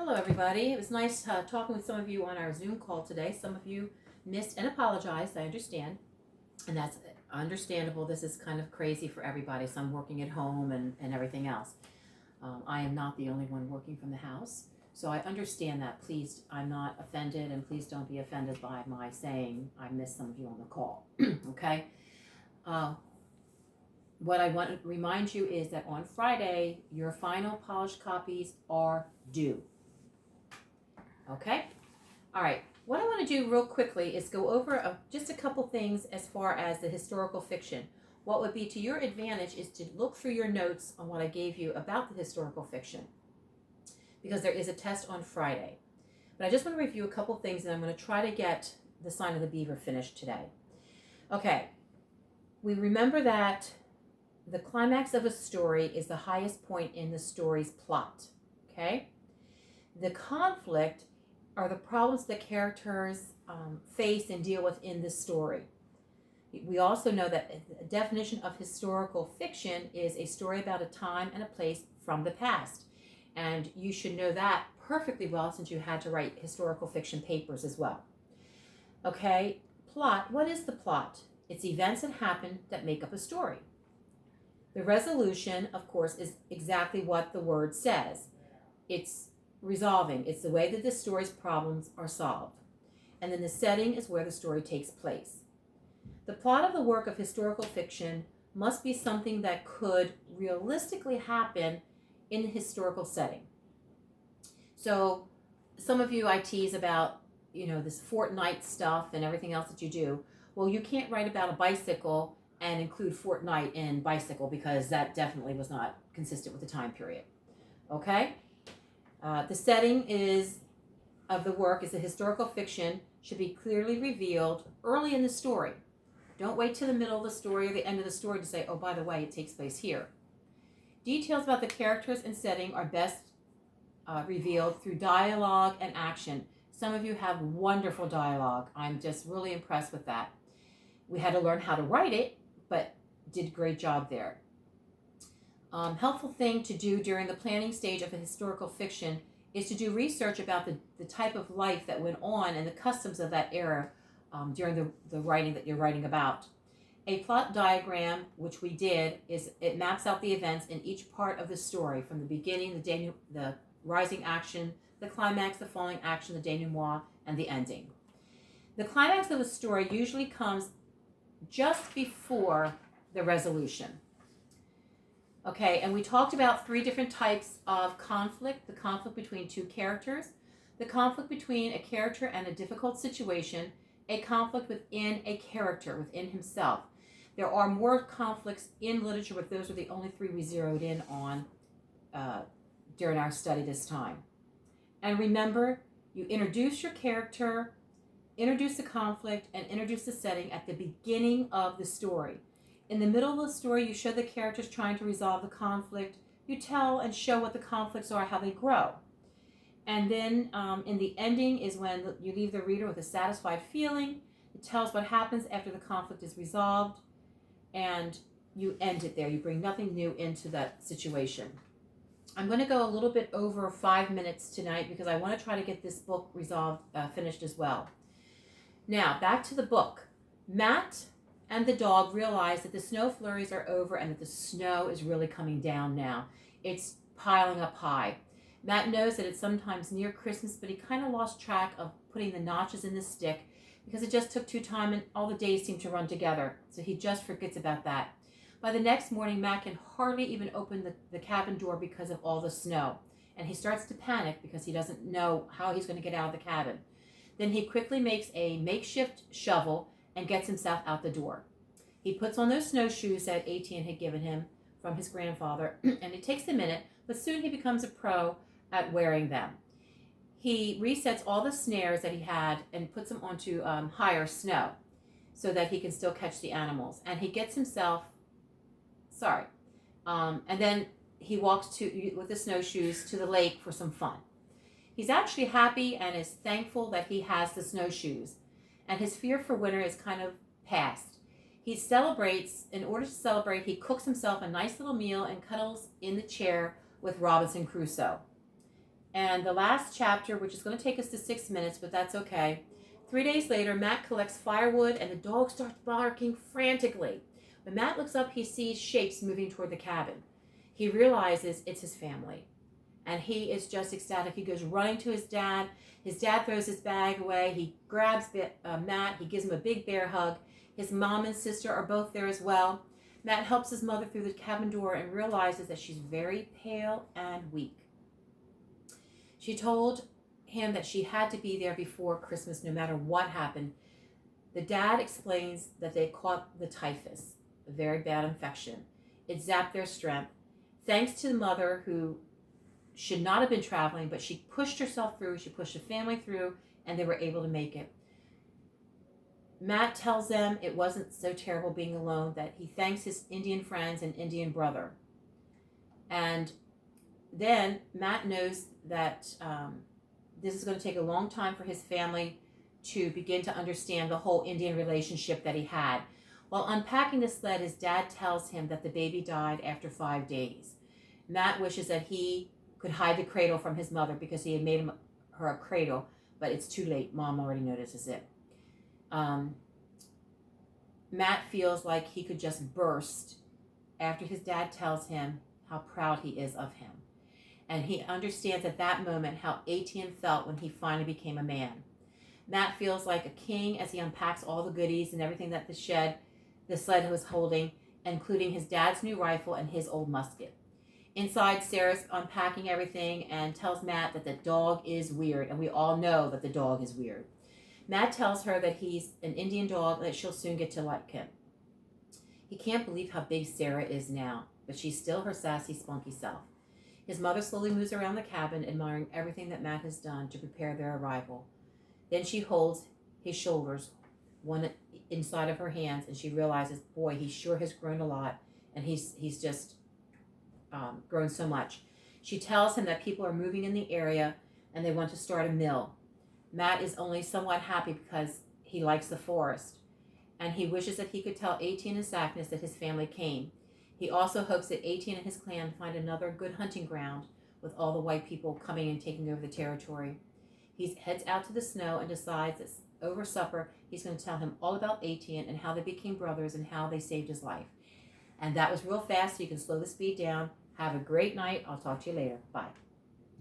Hello, everybody. It was nice talking with some of you on our Zoom call today. Some of you missed and apologized, I understand. And that's understandable. This is kind of crazy for everybody. Some working at home and everything else. I am not the only one working from the house. So I understand that. Please, I'm not offended, and please don't be offended by my saying I missed some of you on the call. Okay? Uh, what I want to remind you is that on Friday, your final polished copies are due. Okay? All right. What I want to do real quickly is go over just a couple things as far as the historical fiction. What would be to your advantage is to look through your notes on what I gave you about the historical fiction, because there is a test on Friday. But I just want to review a couple things, and I'm going to try to get the Sign of the Beaver finished today. Okay. We remember that the climax of a story is the highest point in the story's plot. Okay? The conflict are the problems that characters face and deal with in the story. We also know that the definition of historical fiction is a story about a time and a place from the past. And you should know that perfectly well since you had to write historical fiction papers as well. Okay, plot. What is the plot? It's events that happen that make up a story. The resolution, of course, is exactly what the word says. It's resolving. It's the way that the story's problems are solved. And then the setting is where the story takes place. The plot of the work of historical fiction must be something that could realistically happen in the historical setting. So some of you I tease about, this Fortnite stuff and everything else that you do. Well, you can't write about a bicycle and include Fortnite in bicycle, because that definitely was not consistent with the time period. Okay? The setting of the work is the historical fiction should be clearly revealed early in the story. Don't wait till the middle of the story or the end of the story to say, oh, by the way, it takes place here. Details about the characters and setting are best revealed through dialogue and action. Some of you have wonderful dialogue. I'm just really impressed with that. We had to learn how to write it, but did a great job there. Helpful thing to do during the planning stage of a historical fiction is to do research about the type of life that went on and the customs of that era during the writing that you're writing about. A plot diagram, which we did, it maps out the events in each part of the story, from the beginning, the rising action, the climax, the falling action, the denouement, and the ending. The climax of a story usually comes just before the resolution. Okay, and we talked about 3 different types of conflict: the conflict between 2 characters, the conflict between a character and a difficult situation, a conflict within a character, within himself. There are more conflicts in literature, but those are the only 3 we zeroed in on during our study this time. And remember, you introduce your character, introduce the conflict, and introduce the setting at the beginning of the story. In the middle of the story, you show the characters trying to resolve the conflict. You tell and show what the conflicts are, how they grow. And then in the ending is when you leave the reader with a satisfied feeling. It tells what happens after the conflict is resolved, and you end it there. You bring nothing new into that situation. I'm going to go a little bit over 5 minutes tonight because I want to try to get this book finished as well. Now, back to the book. Matt and the dog realize that the snow flurries are over and that the snow is really coming down now. It's piling up high. Matt knows that it's sometimes near Christmas, but he kind of lost track of putting the notches in the stick because it just took too time and all the days seem to run together. So he just forgets about that. By the next morning, Matt can hardly even open the cabin door because of all the snow. And he starts to panic because he doesn't know how he's going to get out of the cabin. Then he quickly makes a makeshift shovel and gets himself out the door. He puts on those snowshoes that Etienne had given him from his grandfather, and it takes a minute, but soon he becomes a pro at wearing them. He resets all the snares that he had and puts them onto higher snow so that he can still catch the animals. And he gets himself, and then he walks with the snowshoes to the lake for some fun. He's actually happy and is thankful that he has the snowshoes, and his fear for winter is kind of past. He celebrates. In order to celebrate, he cooks himself a nice little meal and cuddles in the chair with Robinson Crusoe. And the last chapter, which is going to take us to 6 minutes, but that's okay. 3 days later, Matt collects firewood and the dog starts barking frantically. When Matt looks up, he sees shapes moving toward the cabin. He realizes it's his family. And he is just ecstatic. He goes running to his dad. His dad throws his bag away. He grabs Matt. He gives him a big bear hug. His mom and sister are both there as well. Matt helps his mother through the cabin door and realizes that she's very pale and weak. She told him that she had to be there before Christmas no matter what happened. The dad explains that they caught the typhus, a very bad infection. It zapped their strength. Thanks to the mother, who should not have been traveling, but she pushed herself through, she pushed the family through, and they were able to make it. Matt tells them it wasn't so terrible being alone, that he thanks his Indian friends and Indian brother. And then Matt knows that this is going to take a long time for his family to begin to understand the whole Indian relationship that he had. While unpacking the sled, his dad tells him that the baby died after 5 days. Matt wishes that he could hide the cradle from his mother because he had made her a cradle, but it's too late. Mom already notices it. Matt feels like he could just burst after his dad tells him how proud he is of him. And he understands at that moment how Etienne felt when he finally became a man. Matt feels like a king as he unpacks all the goodies and everything that the sled was holding, including his dad's new rifle and his old musket. Inside, Sarah's unpacking everything and tells Matt that the dog is weird, and we all know that the dog is weird. Matt tells her that he's an Indian dog and that she'll soon get to like him. He can't believe how big Sarah is now, but she's still her sassy, spunky self. His mother slowly moves around the cabin, admiring everything that Matt has done to prepare their arrival. Then she holds his shoulders, one inside of her hands, and she realizes, boy, he sure has grown a lot, and he's just grown so much. She tells him that people are moving in the area, and they want to start a mill. Matt is only somewhat happy because he likes the forest, and he wishes that he could tell Etienne and Sackness that his family came. He also hopes that Etienne and his clan find another good hunting ground with all the white people coming and taking over the territory. He heads out to the snow and decides that over supper he's going to tell him all about Etienne and how they became brothers and how they saved his life. And that was real fast, so you can slow the speed down. Have a great night. I'll talk to you later. Bye.